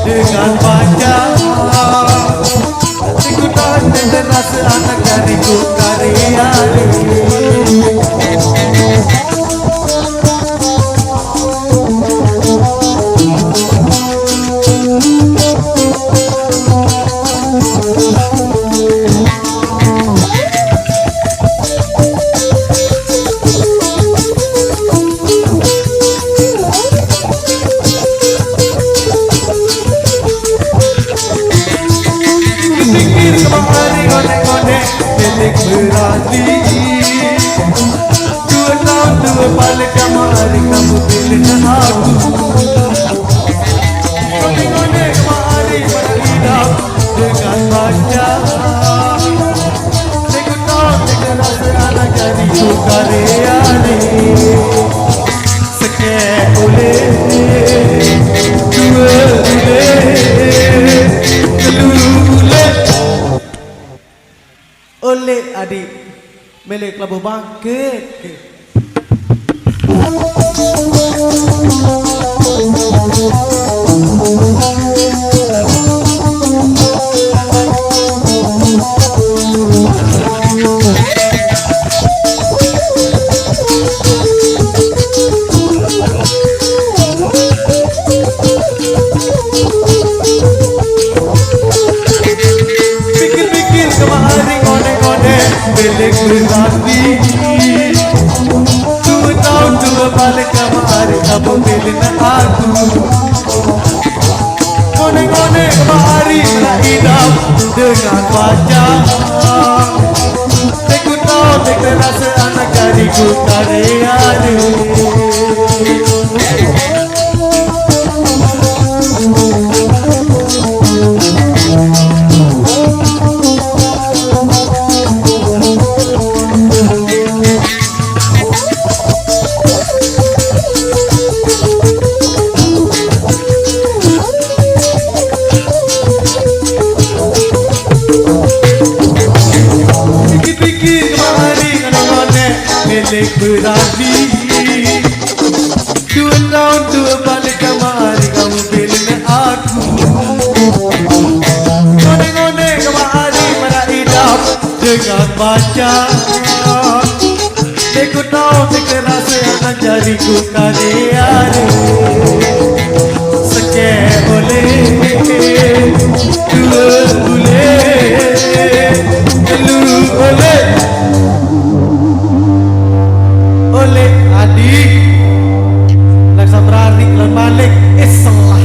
Dengan baca ikutan generasi anak dariku karya berarti 2 tahun 2 balik kemari kamu pilih aku kone kemari berhidup dengan baca aku tahu dengan rasa anak dariku karya sekek oleh 2 boleh oleh adik milik Kelabu Bangkit. Pikir-pikir kemari ngone-ngone milik berarti 2 tahun 2 balik kemari kamu pilih aku ngone-ngone kemari berhidup dengan baca aku tahu dengan rasa anak dariku karya milik berarti 2 tahun 2 balik kemari kamu pilih aku ngone-ngone kemari berhidup dengan baca aku tahu rasa anak dariku karya sekek boleh 2 boleh lu boleh oleh adik Laksa berani dan balik salah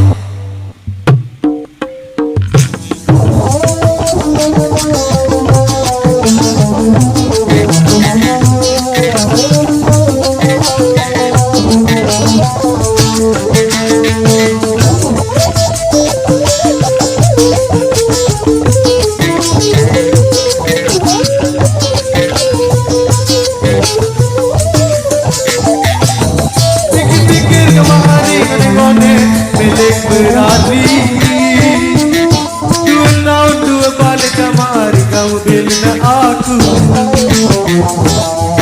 milik berarti 2 tahun 2 balik kemari kamu pilih aku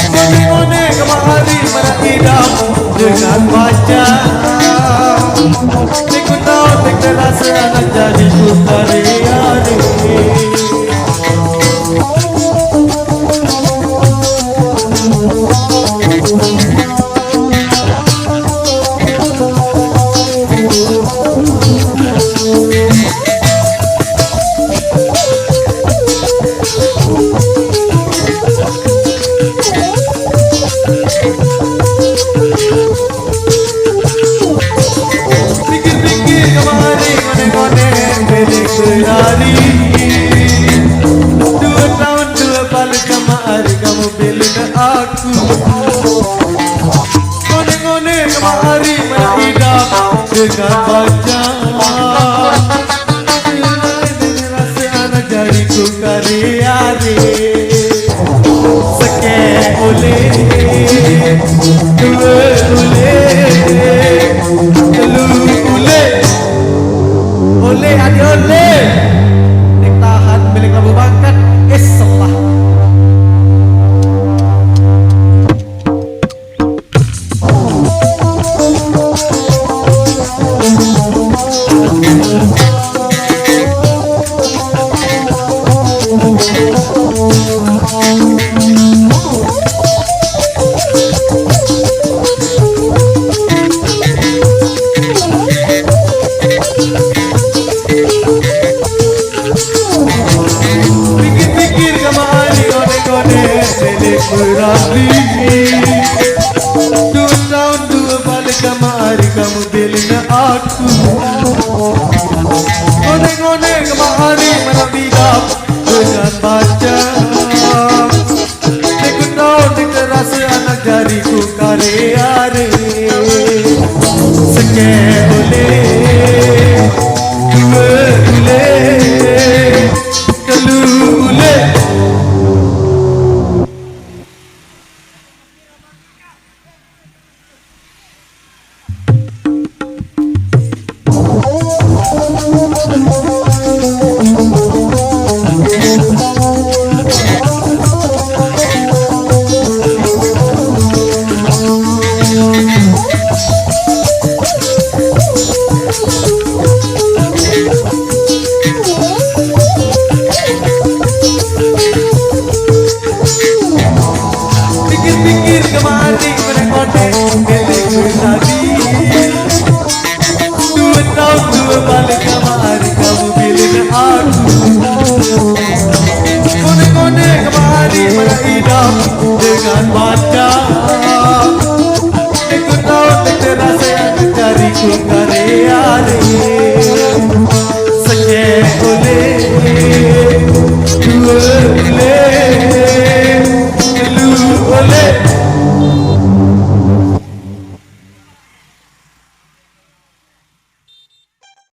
ngone-ngone kemari berhidup dengan baca aku tahu dengan rasa anak dariku karya pikir-pikir kemari ngone-ngone milik berani 2 tahun 2 balik kemari kamu pilih aku. Ngone-ngone kemari menidam dengan baca. Rasa anak jariku kari-ari. Seke oleh, dua oleh, telu oleh, oleh adi oleh. Nek tahan milik Abu Bakar, salah. Berabi 2 tahun 2 balik kemari kamu belinya aku. Ngone-ngone kemari menabidap dengan baca. Aku tahu nek terasa anak jariku kare-are. Seke oleh, dua oleh, telu oleh. Pikir-pikir kemari menengok-nengok milikku tadi. 2 tahun 2 balik kemari kamu pilih aku. Kone-kone kemari menidam dengan mata.